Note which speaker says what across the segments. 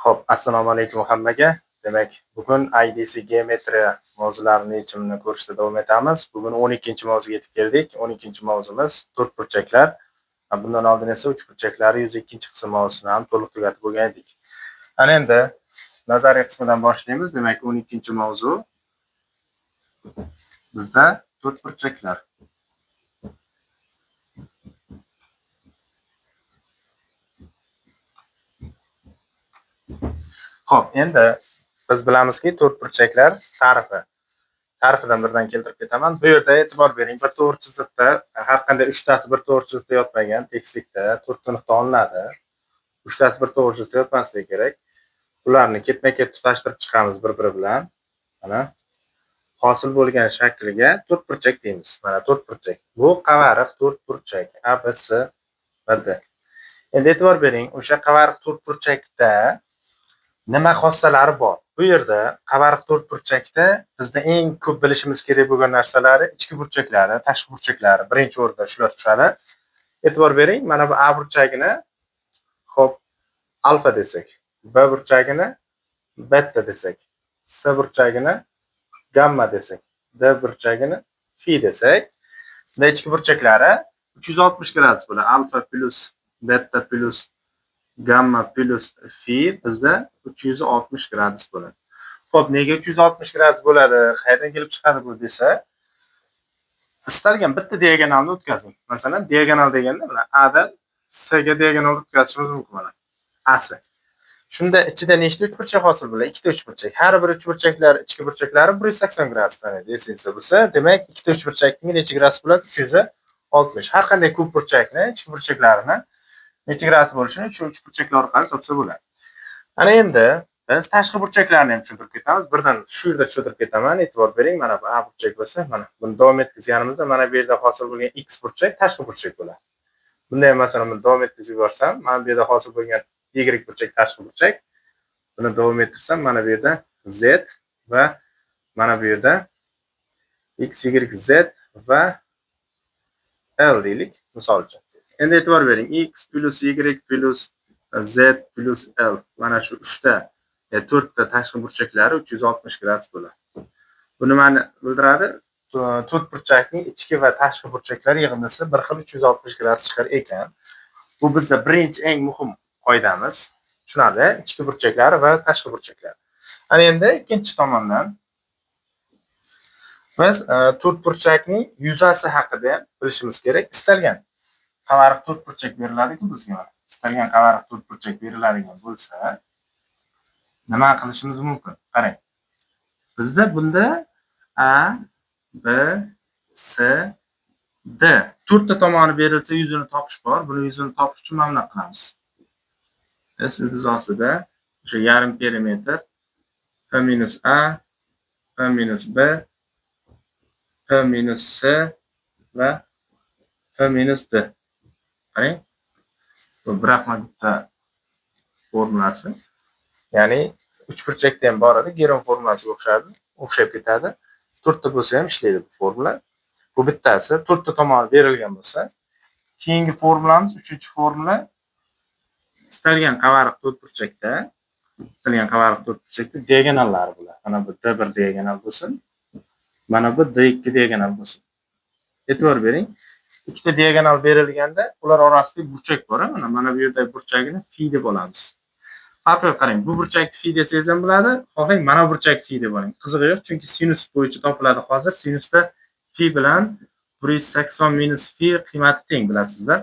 Speaker 1: Xo'p, assalomu alaykum hammaga. Demak, bugun IDC geometriya mavzularining yechimini ko'rishda davom etamiz. Bugun 12-mavzuga yetib keldik. 12-mavzumiz to'rtburchaklar. Bundan oldin esa uchburchaklari 102-qism mavzusini ham to'liq tugatib bo'lgan edik. Ana endi nazariy qismidan boshlaymiz. Demak, 12-mavzu bizda to'rtburchaklar. Xo'p, endi biz bilamizki, to'rtburchaklar ta'rifidan birdan keltirib ketaman. Bu yerda e'tibor bering, bir to'g'ri chiziqda har qanday 3 tasi bir to'g'ri chiziqda yotmagan tekislikda 4 ta nuqta olinadi. 3 tasi bir to'g'ri chiziqda yotmasligi kerak. Ularni ketma-ket tutashtirib chiqamiz bir-biri bilan. Mana hosil bo'lgan shakliga to'rtburchak deymiz. Mana to'rtburchak. Bu qavariq to'rtburchak ABC va D. Endi e'tibor bering, o'sha qavariq to'rtburchakda nima xossalari bor? Bu yerda qavariq to'rtburchakda bizda eng ko'p bilishimiz kerak bo'lgan narsalari ichki burchaklari, tashqi burchaklari birinchi o'rinda shular tushadi. E'tibor bering, mana bu A burchagini xo'p alfa desak, B burchagini beta desak, C burchagini gamma desak, D burchagini fi desak, va ichki burchaklari 360 gradus bo'ladi. Alfa plus beta plus gamma plus fi bizda 360 gradus bo'ladi. Xo'p, nega 360 gradus bo'ladi? Qayerdan kelib chiqadi bu desa, istalgan bitta diagonalni o'tkazing. Masalan, diagonal deganda mana A dan C ga diagonal o'tkazishimiz mumkin mana. AC. Shunda ichida nechta uchburchak hosil bo'ladi? Ikkita uchburchak. Har bir uchburchaklar ichki burchaklari 180 gradusdan edi. Esingizda bo'lsa, demak, ikkita uchburchakning necha gradus bo'ladi? 360. Har qanday ko'p burchakni ichki burchaklarini necha gradus bo'lishini shu uchburchaklar orqali topsa bo'ladi. Ana endi biz tashqi burchaklarni ham tushuntirib ketamiz. Birdan shu yerda tushuntirib ketaman. E'tibor bering, mana bu A burchak bo'lsa, mana buni davom etkazganimizda mana bu yerda hosil bo'lgan X burchak tashqi burchak bo'ladi. Bunda ham masalan buni davom etkazib yuborsam, mana bu yerda hosil bo'lgan Y burchak tashqi burchak. Buni davom ettirsam, mana bu yerda Z va mana bu yerda X, Y, Z va L deylik, misol uchun. Endi e'tibor bering, X plus Y plus Z plus L. Mana shu 4 ta tashqi burchaklari 360 gradus bo'ladi. Bu nimani bildiradi? To'rtburchakning ichki va tashqi burchaklari yig'indisi bir xil 360 gradus chiqar ekan. Bu bizda birinchi eng muhim qoidamiz. Tushunarli? Ichki burchaklari va tashqi burchaklari. Ana endi ikkinchi tomondan biz to'rtburchakning yuzasi haqida bilishimiz kerak. Istalgan qavariq to'rtburchak beriladi-ku bizga. Istalgan qavariq to'rtburchak beriladigan bo'lsa, nima qilishimiz mumkin? Qarang. Bizda bunda A, B, C, D 4 ta tomoni berilsa yuzini topish bor. Buni yuzini topish uchun mana bunaqa qilamiz. S intizosida o'sha yarim perimetr P minus A, P minus B, P minus C va P minus D. Qarang. Bu Brahma-Gupta formulasi. Ya'ni uchburchakda ham bor edi, Geron formulasiga o'xshab ketadi. 4 ta bo'lsa ham ishlaydi bu formula. Bu bittasi 4 ta tomoni berilgan bo'lsa, keyingi formulamiz 3-formula istalgan qavariq to'rtburchakda diagonallari bo'ladi. Mana bu D1 diagonal bo'lsin. Mana bu D2 diagonal bo'lsin. E'tibor bering. Ikkita diagonal berilganda ular orasida burchak bor. Mana bu yerda burchagini phi deb olamiz. Farqiga qarang. Bu burchak phi desangiz ham bo'ladi. Xohlang mana bu burchak phi deb oling. Qizig'i yo'q, chunki sinus bo'yicha topiladi hozir. Sinusda phi bilan 180 minus phi qiymati teng bilasizlar.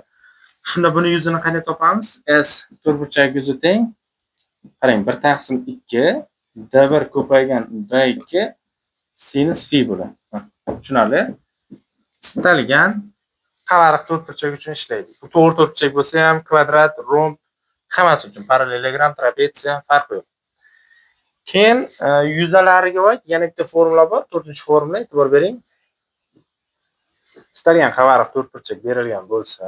Speaker 1: Shunda buni yuzini qanday topamiz? S to'rtburchak yuzi teng. Qarang, 1/2 D1 ko'paygan D2 sinus phi bo'ladi. Tushunarli? Istalgan qavariq to'rtburchak uchun ishlaydi. Bu to'g'ri to'rtburchak bo'lsa ham, kvadrat, romb hammasi uchun parallelogram, trapetsiya farqi yo'q. Keyin yuzalariga oid yana bitta formula bor, 4-formula, e'tibor bering. Istalgan qavariq to'rtburchak berilgan bo'lsa,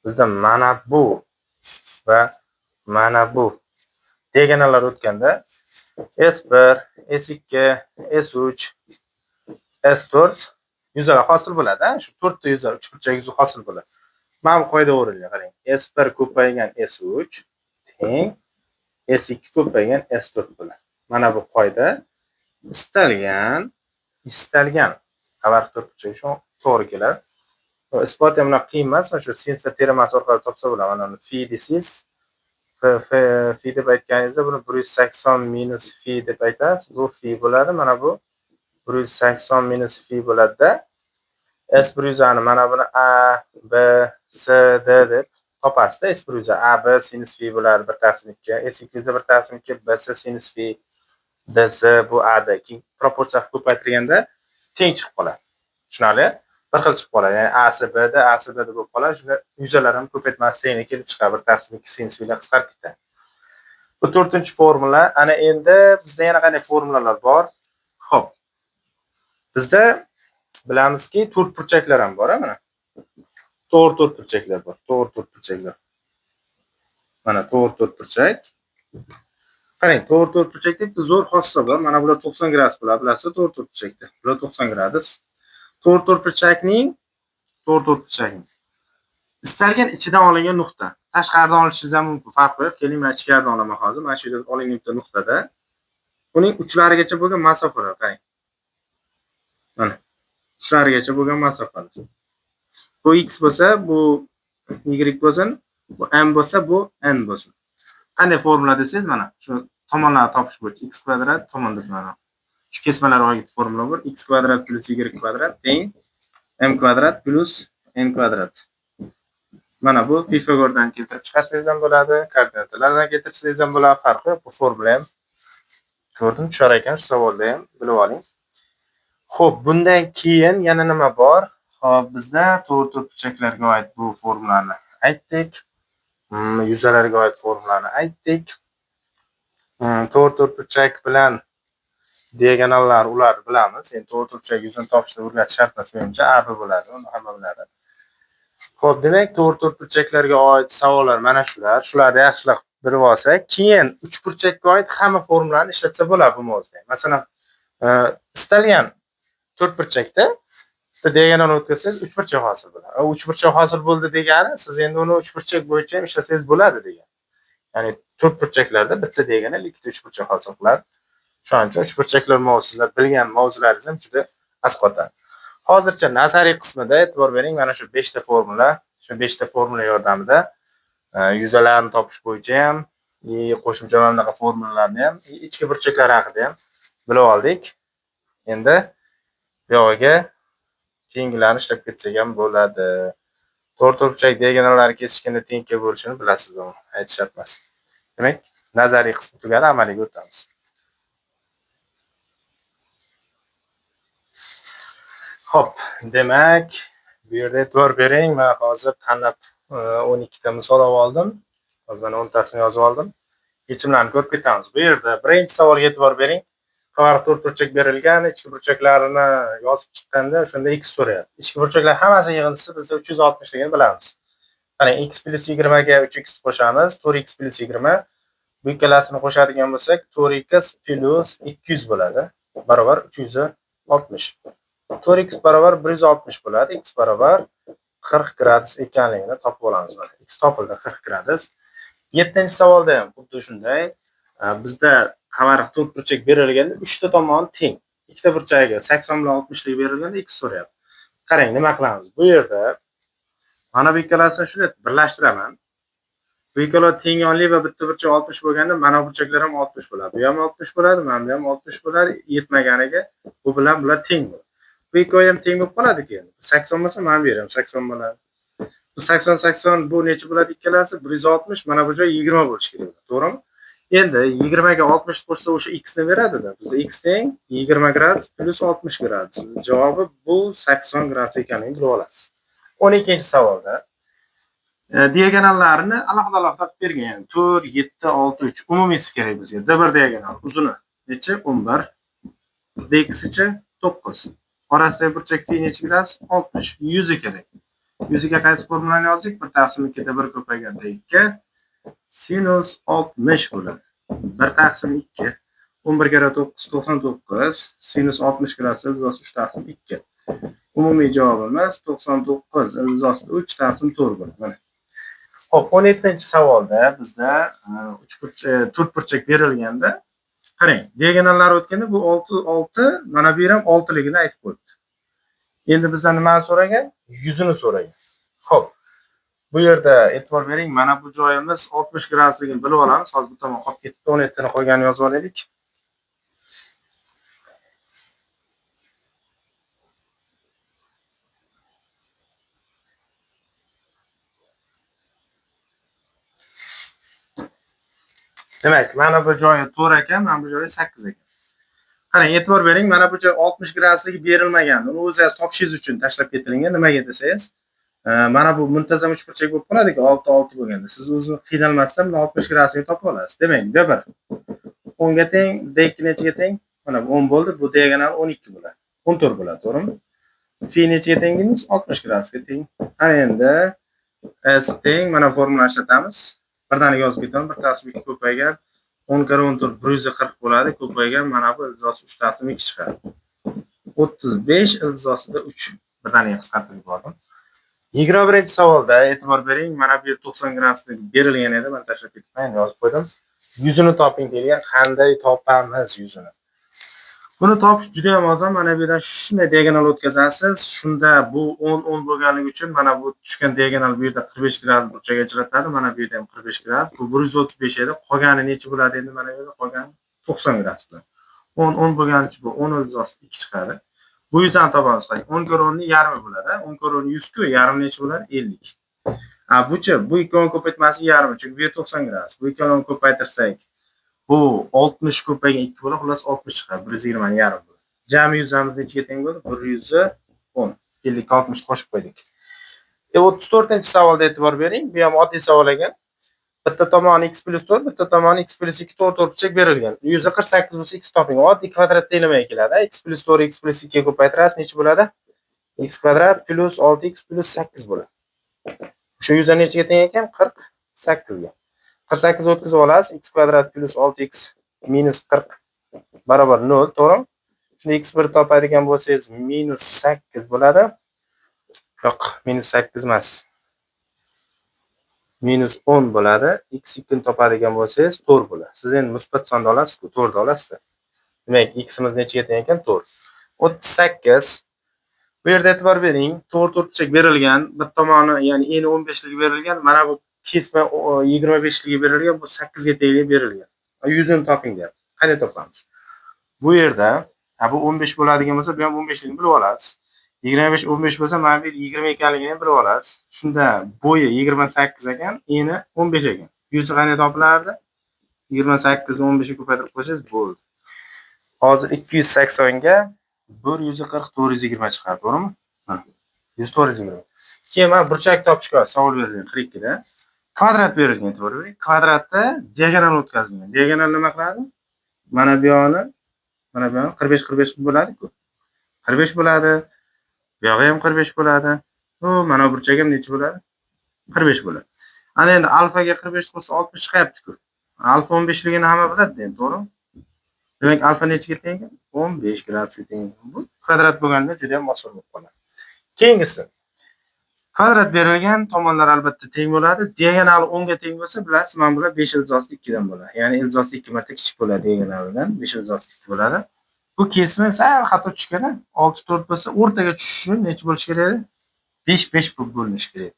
Speaker 1: bizda mana bu va mana bu diagonallar o'tganda S1, S2, S3, S4 yuzalar hosil bo'ladi. Shu 4 ta yuza, uchburchak yuzi hosil bo'ladi. Mana bu qoida o'rinli qarang. S1 ko'paygan S3 teng S2 ko'paygan S4 bo'ladi. Mana bu qoida istalgan qavarq to'rtburchak uchun to'g'ri keladi. Isbot ham bunaqa qiyin emas. Mana shu sensor teramasi orqali topsa bo'ladi. Mana uni phi desangiz, phi deb aytganingizda buni 180 minus phi deb aytasiz. Bu phi bo'ladi. Mana bu 180 minus phi bo'ladida S100 ni mana buni A, B, C, D deb topasizda. S100 A, B sinus phi bo'ladi 1/2. S200 1/2, B, C sinus phi, D, C bu A D. Keyin proporsiya ko'paytirganda teng chiqib qoladi. Tushunarli? Bir xil chiqib qoladi. Ya'ni A, C, B da A, C, B da bo'lib qoladi. Shunda yuzalar ham ko'paytmasi tenglik kelib chiqadi. 1/2 sinus philar qisqarib ketadi. Bu 4-formula. Ana endi bizda yana qanday formulalar bor? Xo'p. Bizda bilamizki, to'rtburchaklar ham bor, mana. To'rtburchaklar bor. To'rtburchaklar. Mana to'rtburchak. Qarang, to'rtburchakda bitta zo'r xossa bor. Mana bular 90 gradus bo'ladi, bilasizmi? To'rtburchakda. Bular 90 gradus. To'rtburchakning istalgan ichidan olingan nuqta. Tashqaridan olishingiz ham mumkin, farqi yo'q. Keling, men ichkaridan olaman hozir. Mana shu yerda olingan bitta nuqtada uning uchlarigacha bo'lgan masofalar, qarang. Mana uchlarigacha bo'lgan masofalar. Bu x bo'lsa, bu y bo'lsin, bu m bo'lsa, bu n bo'lsin. Qanday formula desangiz, mana shu tomonlarni topish bo'yicha x kvadrat tomon deb mana. Shu kesmalar oid formula bor. X kvadrat plus y kvadrat teng m kvadrat plus n kvadrat. Mana bu Pifagordan keltirib chiqarsangiz ham bo'ladi, koordinatalardan keltirsangiz ham bo'ladi, farqi yo'q. Bu formula ham ko'rdim, tushar ekan, shu savolda ham bilib oling. Xo'p, bundan keyin yana nima bor? Xo'p, bizda to'rtburchaklarga oid bu formulani aytdik. Yuzalarga oid formulani aytdik. To'rtburchak bilan diagonallar ularni bilamiz. Endi to'rtburchak yuzini topishni o'rgatish shart emas, menimcha AB bo'ladi, uni hamma biladi. Xo'p, demak, to'rtburchaklarga oid savollar mana shular. Shularni yaxshilab bilib olsak, keyin uchburchakka oid hamma formulani ishlatsa bo'ladi bu mavzuda. Masalan, istalgan to'rtburchakda bitta diagonal o'tkazsangiz uchburchak hosil bo'ladi. Uchburchak hosil bo'ldi degani, siz endi uni uchburchak bo'yicha ham ishlasangiz bo'ladi degani. Ya'ni to'rtburchaklarda bitta diagonal ikkita uchburchak hosil qiladi. Shuning uchun uchburchaklar mavzusida bilgan mavzularingiz ham juda asqotadi. Hozircha nazariy qismida e'tibor bering, mana shu 5 ta formula, shu 5 ta formula yordamida yuzalarni topish bo'yicha ham, qo'shimcha mana bunaqa formulalarni ham, ichki burchaklar haqida ham bilib oldik. Endi bu yog'iga keyingilarni ishlab ketsak ham bo'ladi. To'rtburchak diagonallari kesishganda tengga bo'lishini bilasiz, uni aytish shart emas. Demak, nazariy qismi tugadi, amaliga o'tamiz. Xo'p, demak, bu yerda e'tibor bering. Men hozir tanlab 12 ta misol oldim. Hozir 10 tasini yozib oldim. Yechimlarni ko'rib ketamiz. Bu yerda birinchi savolga e'tibor bering. Qavarq to'rtburchak berilgan, ichki burchaklarini yozib chiqqanda o'shanda x so'rayapti. Ichki burchaklar hammasi yig'indisi bizda 360 ligini bilamiz. Qarang, x plus y ga 3x qo'shamiz, 4x plus 20. Bu ikkalasini qo'shadigan bo'lsak, 4x plus 200 bo'ladi. Barobar 360. 4x barobar 160 bo'ladi. X barobar 40 gradus ekanligini topib olamiz. Mana x topildi 40 gradus. 7-savolda ham xuddi shunday. Bizda qavarq to'rtburchak berilganda 3 ta tomoni teng. Ikkita burchagiga 80 bilan 60 lik berilganda x so'rayapti. Qarang, nima qilamiz? Bu yerda mana bu ikkalasini shunday birlashtiraman. Bu ikkala teng yonli va bitta burchak 60 bo'lganda mana burchaklar ham 60 bo'ladi. Bu ham 60 bo'ladi, mana bu ham 60 bo'ladi. Yetmaganiga bu bilan bular teng bo'ladi. Bu ikkovi ham teng bo'lib qoladi keyin. 80 bo'lsa, mana bu ham 80 bo'ladi. Bu 80 bu necha bo'ladi ikkalasi? 160, mana bu joy 20 bo'lishi kerak, to'g'rimi? Endi 20 ga 60 qo'shsa o'sha x ni beradi-da. Bizda x teng 20 gradus plus 60 gradus. Javobi bu 80 gradus ekanligini bilib olasiz. 12-savolda diagonallarini alohida qilib bergan. 4, 7, 6, 3 umumiysi kerak bizga. D1 diagonal uzuni necha? 11. Dx-chi 9. Orasidagi burchak phi necha gradus? 60. 100 kerak. 100 ga qaysi formulani yozdik? 1/2 1 ko'payganda 2 sinus 60 bo'ladi. 1/2 11 ga 9 99 sinus 60 gradus ildizosi 3/2. Umumiy javobimiz 99 ildizosi 3/4 bo'ladi. Mana. Hop, 17-savolda bizda to'rtburchak berilganda, qarang, diagonallar o'tganda bu 6, mana bu ham 6 ligini aytib qo'yibdi. Endi bizdan nimani so'ragan? Yuzini so'ragan. Xo'p, bu yerda e'tibor bering, mana bu joyimiz 60 gradusligini bilib olamiz. Hozir bu tomon qolib ketdi, 17 ni qo'yganini yozib olaylik. Demak, mana bu joyi 4 ekan, mana bu joyi 8 ekan. Qarang, e'tibor bering, mana bu joy 60 gradusligi berilmagan. Uni o'zingiz topishingiz uchun tashlab ketilgan. Nimaga desangiz, mana bu muntazam uchburchak bo'lib qoladi-ku, 6 6 bo'lganda. Siz o'zi qiynalmasdan 60 gradusni topib olasiz. Demak, D1 10 ga teng, D2 nechiga teng? Mana bu 10 bo'ldi, bu diagonal 12 bo'ladi. 14 bo'ladi, to'g'rimi? Fi nechiga teng deymiz? 60 gradusga teng. Ana endi S teng, mana formulani ishlatamiz. Birdaniga yozib ketaman. 1 taqsim 2 ko'paygan 10 kare 14 140 bo'ladi. Ko'paygan mana bu ildizosi 3 taqsim 2 chiqadi. 35 ildizosida 3. Birdaniga qisqartirib yubordim. 21-savolda e'tibor bering, mana bu 90 graduslik berilgan edi, men tashlab ketibman, yozib qo'ydim. Yuzini toping degan, qanday topamiz yuzini? Buni topish juda ham oson. Mana bu yerdan shunday diagonal o'tkazasiz. Shunda bu 10 10 bo'lganligi uchun mana bu tushgan diagonal bu yerda 45 gradus burchak ajratadi. Mana bu yerda ham 45 gradus. Bu 135 edi. Qolgani necha bo'ladi endi? Mana bu yerda qolgani 90 gradus bilan. 10 10 bo'lganicha bu 10 ildizosi 2 chiqadi. Bu yuzani topamiz. 10 kare 10 ning yarmi bo'ladi. 10 kare 10 100 ku, yarmi necha bo'ladi? 50. Buchi, bu ikkovini ko'paytmasi yarmi, chunki bu 90 gradus. Bu ikkovini ko'paytirsak, bu 60 ko'paygan 2 bo'ladi, xullas 60 chiqadi. 120 ni yarim bo'ladi. Jami yuzamiz nechiga teng bo'ldi? 110. 50 ga 60 qo'shib qo'ydik. 34-savolda e'tibor bering. Bu ham oddiy savol ekan. Bitta tomoni x + 4, bitta tomoni x + 2 to'rtburchak berilgan. 148 bo'lsa x toping. Oddiy kvadratda nimaga keladi? X + 4 x + 2 ga ko'paytirasiz, necha bo'ladi? X kvadrat + 6x + 8 bo'ladi. O'sha yuza nechiga teng ekan? 48 ga. 48 o'tkazib olasiz. X kvadrat + 6x - 40 barobar 0, to'g'rimi? Shunda x1 topadigan bo'lsangiz -8 bo'ladi. Yo'q, -8 emas. -10 bo'ladi. x2 ni topadigan bo'lsangiz 4 bo'ladi. Siz endi musbat sonni olasiz-ku, 4 olasiz. Demak, ximiz nechiga teng ekan? 4. 38. Bu yerda e'tibor bering, to'rtburchak berilgan, bir tomoni, ya'ni eni 15 ligi berilgan, mana bu kesma 25 ligi berilgan, bu 8 ga tengligi berilgan. Yuzini toping deyapti. Qanday topamiz? Bu yerda, bu 15 bo'ladigan bo'lsa, bu ham 15 ligini bilib olasiz. 25 15 bo'lsa, mana bu 20 ekanligini ham bilib olasiz. Shunda bo'yi 28 ekan, eni 15 ekan. Yuzi qanday topilardi? 28 ni 15 ga ko'paytirib qo'ysangiz bo'ldi. Hozir 280 ga 140 420 chiqadi, to'g'rimi? 100 420. Keyin mana burchak topishga savol berilgan 42 da. Kvadrat berilgan, e'tibor bering. Kvadratda diagonal o'tkazilgan. Diagonal nima qiladi? Mana bu yoni, mana bu yoni 45 45 bo'ladi-ku. 45 bo'ladi. Bu yog'i ham 45 bo'ladi. Mana burchak ham necha bo'ladi? 45 bo'ladi. Ana endi alfaga 45 qo'shsa 60 chiqyapti-ku. Alfa 15 ligini hamma biladi endi, to'g'rimi? Demak, alfa nechiga teng? 15 gradusga teng. Bu kvadrat bo'lganda juda ham oson bo'lib qoladi. Keyingisi. Kvadrat berilgan, tomonlar albatta teng bo'ladi. Diagonali 10 ga teng bo'lsa, bilasiz, mana bular 5 ildizosi 2 dan bo'ladi. Ya'ni ildizosi 2 marta kichik bo'ladi diagonalidan, 5 ildizosi 2 bo'ladi. Bu kesma sal xato tushgan, 6 4 bo'lsa, o'rtaga tushishi necha bo'lishi kerak edi? 5 5 bo'lib bo'linishi kerak.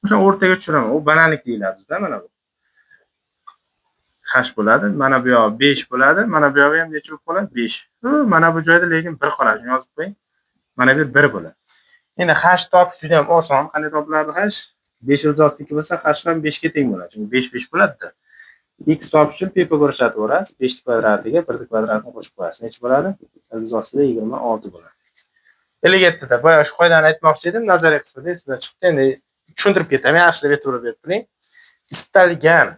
Speaker 1: O'sha o'rtaga tushiraman. U banallik deyiladi bizda, mana bu. H bo'ladi. Mana bu yoq 5 bo'ladi. Mana bu yog'i ham necha bo'lib qoladi? 5. Mana bu joyda lekin 1 qoladi. Shuni yozib qo'ying. Mana bu 1 bo'ladi. Endi h topish juda ham oson. Qanday topilardi h? 5 ildizosi 2 bo'lsa, h ham 5 ga teng bo'ladi. Chunki 5 5 bo'ladi-da. X topish uchun Pifagor shart o'rasiz. 5 kvadratiga 1 kvadratini qo'shib qo'yasiz. Necha bo'ladi? Ildizosida 26 bo'ladi. 57 da boya shu qoidani aytmoqchi edim, nazariy qismida sizdan chiqdi. Endi tushuntirib ketaman, yaxshilab e'tibor berib turing. Istalgan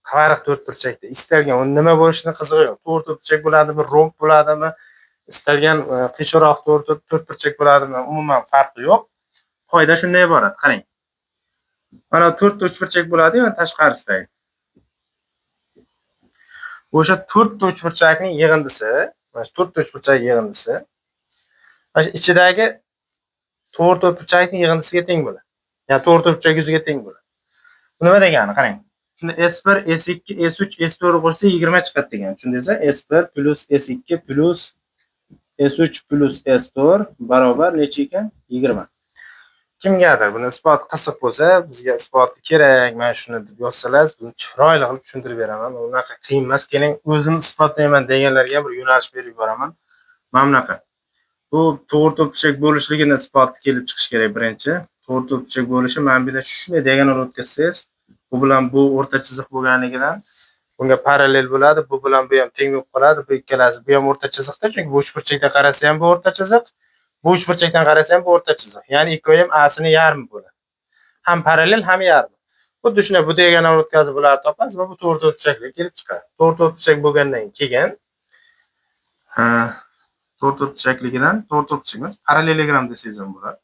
Speaker 1: qavariq to'rtburchakda istalgan nima bo'lishining qizig'i yo'q. To'rtburchak bo'ladimi, romb bo'ladimi, istalgan qiyshiqroq to'rtburchak bo'ladimi, umuman farqi yo'q. Qoida shundan iborat. Qarang. Mana 4 uchburchak bo'ladi, va tashqarisidagi. O'sha 4 uchburchakning yig'indisi, mana 4 uchburchak yig'indisi mana ichidagi 4 uchburchakning yig'indisiga teng bo'ladi. Ya'ni 4 uchburchak yuziga teng bo'ladi. Bu nima degani? Qarang. Shunda S1, S2, S3, S4 qo'shsa 20 chiqadi degan. Tushundingizmi? S1 plus S2 plus S3 plus S4 barobar necha ekan? 20. Kimgadir buni isbot qiziq bo'lsa, bizga isboti kerak, mana shuni deb yozsalar, buni chiroyli qilib tushuntirib beraman. Unaqa qiyin emas. Keling, o'zim isbotlayman deganlarga bir yo'nalish berib yuboraman. Mana bunaqa. Bu to'g'ri to'pchak bo'lishligini isboti kelib chiqish kerak birinchi. To'g'ri to'pchak bo'lishi mana bu yerda shunday diagonal o'tkazsangiz, bu bilan bu o'rta chiziq bo'lganligidan bunga parallel bo'ladi. Bu bilan bu ham teng bo'lib qoladi. Bu ikkalasi bu ham o'rta chiziqda, chunki bu uchburchakdan qarasa ham bu o'rta chiziq, bu uchburchakdan qarasa ham bu o'rta chiziq. Ya'ni ikkovi ham a'sini yarmi bo'ladi. Ham parallel, ham yarmi. Xuddi shunday bu diagonal o'tkazib bularni topasiz va bu to'g'ri to'pchaklik kelib chiqadi. To'g'ri to'pchak bo'lgandan keyin to'g'ri to'pchakligidan to'g'ri to'pchak emas, parallelogram desangiz ham bo'ladi.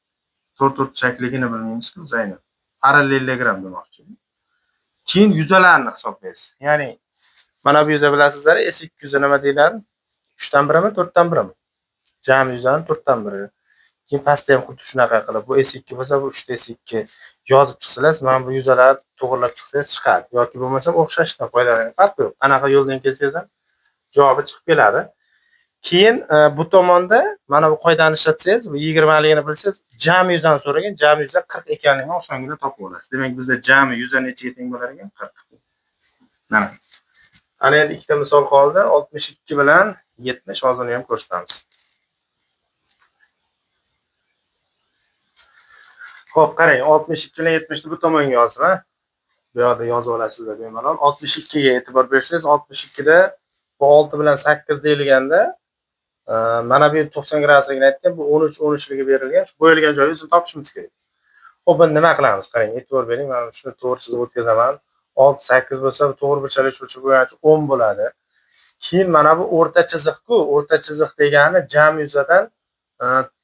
Speaker 1: To'g'ri to'pchakligini bilmaymiz-ku, zayni. Parallelogram demoqchiman. Keyin yuzalarni hisoblaysiz. Ya'ni mana bu yuza bilasizlar, S2 yuza nima deyiladi? 3 dan 1mi, 4 dan 1mi? Jami yuzaning 4 dan 1i. Keyin pastda ham xuddi shunaqa qilib, bu S2 bo'lsa, bu 3 S2 yozib chiqsangiz, mana bu yuzalarni to'g'rilab chiqsangiz chiqadi. Yoki bo'lmasa o'xshashdan foydalaning. Farqi yo'q. Qanaqa yo'ldan kelsangiz ham javobi chiqib keladi. Keyin bu tomonda mana bu qoidani ishlatsangiz, bu 20 ligini bilsangiz, jami yuzani so'ragan, jami yuza 40 ekanligini osongina topib olasiz. Demak, bizda jami yuza nechaga teng bo'lar ekan? 40. Mana. Ana endi ikkita misol qoldi. 62 bilan 70 hozir ham ko'rsatamiz. Xo'p, qarang, 62 bilan 70 ni bu tomonga yozma. Bu yerda yozib olasizlar bemalol. 62 ga e'tibor bersangiz, 62 da bu 6 bilan 8 deyilganda, mana bu 90 gradusligini aytgan, bu 13 13ligi berilgan. Shu bo'yilgan joyi o'zini topishimiz kerak. Xo'p, endi nima qilamiz? Qarang, e'tibor bering. Mana shuni to'g'ri chizib o'tkazaman. 6 8 bo'lsa, bu to'g'ri burchak uchuvchi bo'yicha 10 bo'ladi. Keyin mana bu o'rta chiziq-ku, o'rta chiziq degani jami yuzadan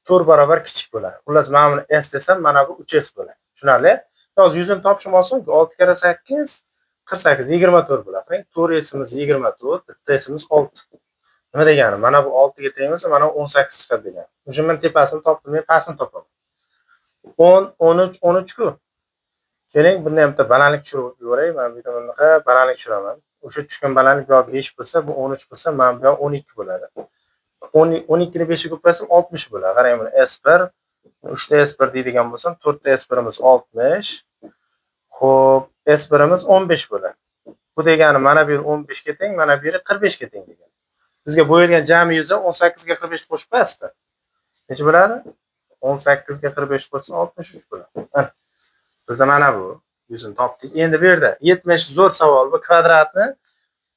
Speaker 1: 4 barobar kichik bo'ladi. Xullas, men buni S desam, mana bu 3S bo'ladi. Tushunarli? Hozir yuzini topishim oson-ku. 6 kara 8 48 24 bo'ladi. Qarang, 4S'imiz 24, bitta S'imiz 6. Nima degani? Mana bu 6 ga teng bo'lsa, mana 18 chiqadi degani. O'sha men tepasini topdim, men pastini topaman. 10 13 13 ku. Keling, bundan ham bitta balandlik tushirib yuboray. Men bu yerda bunaqa balandlik tushiraman. O'sha tushgan balandlik bu 5 bo'lsa, bu 13 bo'lsa, mana bu 12 bo'ladi. 12 ni 5 ga ko'paysam 60 bo'ladi. Qarang, buni S1, 3 ta S1 deydigan bo'lsam, 4 ta S1imiz 60. Xo'p, S1imiz 15 bo'ladi. Bu degani mana bu 15 ga teng, mana bu 45 ga teng degani. Bizga bo'yilgan jami yuza 18 ga 45 qo'shib pastda. Necha bo'ladi? 18 ga 45 bo'lsa 63 bo'ladi. Bizda mana bu yuzini topdik. Endi bu yerda 70 zo'r savol. Bu kvadratni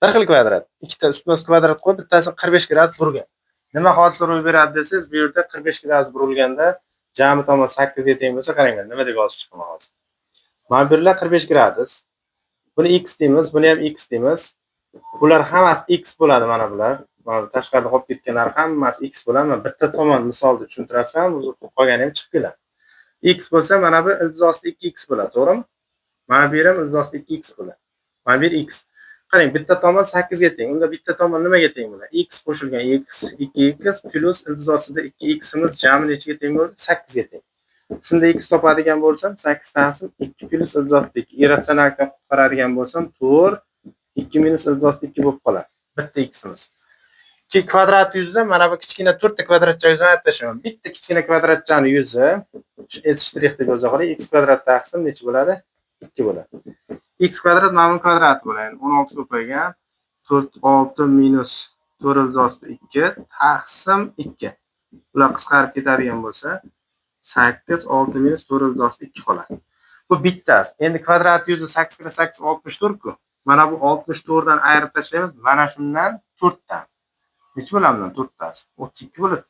Speaker 1: bir xil kvadrat. Ikkita ustma kvadrat qo'yib, bittasini 45 gradus burgan. Nima hodisa ro'y beradi desangiz, bu yerda 45 gradus burilganda jami tomon 8 ga teng bo'lsa, qarang, nima deb yozib chiqaman hozir. Mana bu yerlar 45 gradus. Buni x deymiz, buni ham x deymiz. Bular hammasi x bo'ladi mana bular. Mana tashqarida qolib ketganlar hammasi x bo'ladi. Men bitta tomon misolda tushuntirasam, o'zi qolgani ham chiqib keladi. X bo'lsa, mana bu ildizosi 2x bo'ladi, to'g'rimi? Mana bu ham ildizosi 2x bo'ladi. Mana bu x. Qarang, bitta tomon 8 ga teng. Unda bitta tomon nimaga teng bo'ladi? X qo'shilgan x 2x plus ildizosida 2ximiz jami nechaga teng bo'ladi? 8 ga teng. Shunda x topadigan bo'lsam, 8 taqsim 2 plus ildizosida 2. Irratsionallikdan qutqaradigan bo'lsam, 4 2 minus ildizosida 2 bo'lib qoladi. Bitta ximiz. Ki kvadrat yuzda mana bu kichkina 4 ta kvadratcha yuzini aytib tashlaman. Bitta kichkina kvadratchani yuzi s shtrix deb yoza qo'ying. X kvadrat taqsim necha bo'ladi? 2 bo'ladi. X kvadrat mana bu kvadrati bo'ladi. 16 ko'paygan 4 6 minus 4 ildizosida 2 taqsim 2. Ular qisqarib ketadigan bo'lsa 8 6 minus 4 ildizosida 2 qoladi. Bu bittasi. Endi kvadrat yuzi 8 kira 8 64 ku. Mana bu 64 dan ayirib tashlaymiz. Mana shundan 4 dan. Necha bo'ladi bundan 4 tasi? 32 bo'ladi.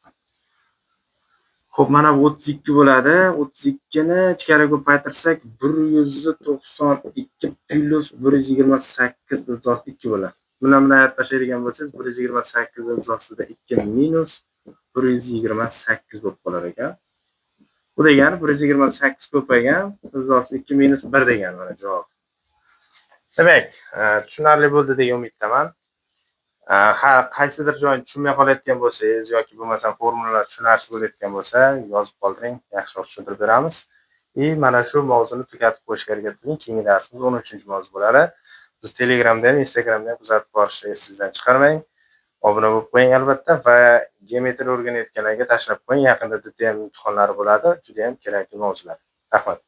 Speaker 1: Xo'p, mana bu 32 bo'ladi. 32 ni ichkariga ko'paytirsak 192 plus 128 ildizosida 2 bo'ladi. Buni bilan ayirib tashlaydigan bo'lsangiz 128 ildizosida 2 minus 128 bo'lib qolar ekan. Bu degani 128 ko'paygan ildizosida 2 minus 1 degani mana javob. Demak, tushunarli bo'ldi degan umiddaman. Qaysidir joyini tushunmay qolayotgan bo'lsangiz yoki bo'lmasam formulalar tushunarsiz bo'layotgan bo'lsa, yozib qoldiring, yaxshiroq tushuntirib beramiz. mana shu mavzuni tugatib qo'yishga harakat qiling. Keyingi darsimiz 13-mavzu bo'ladi. Biz Telegramda ham, Instagramda ham kuzatib borishni esingizdan chiqarmang. Obuna bo'lib qo'ying albatta va geometriya o'rganayotganlarga tashlab qo'ying. Yaqinda DTM imtihonlari bo'ladi. Juda ham kerakli mavzular. Rahmat.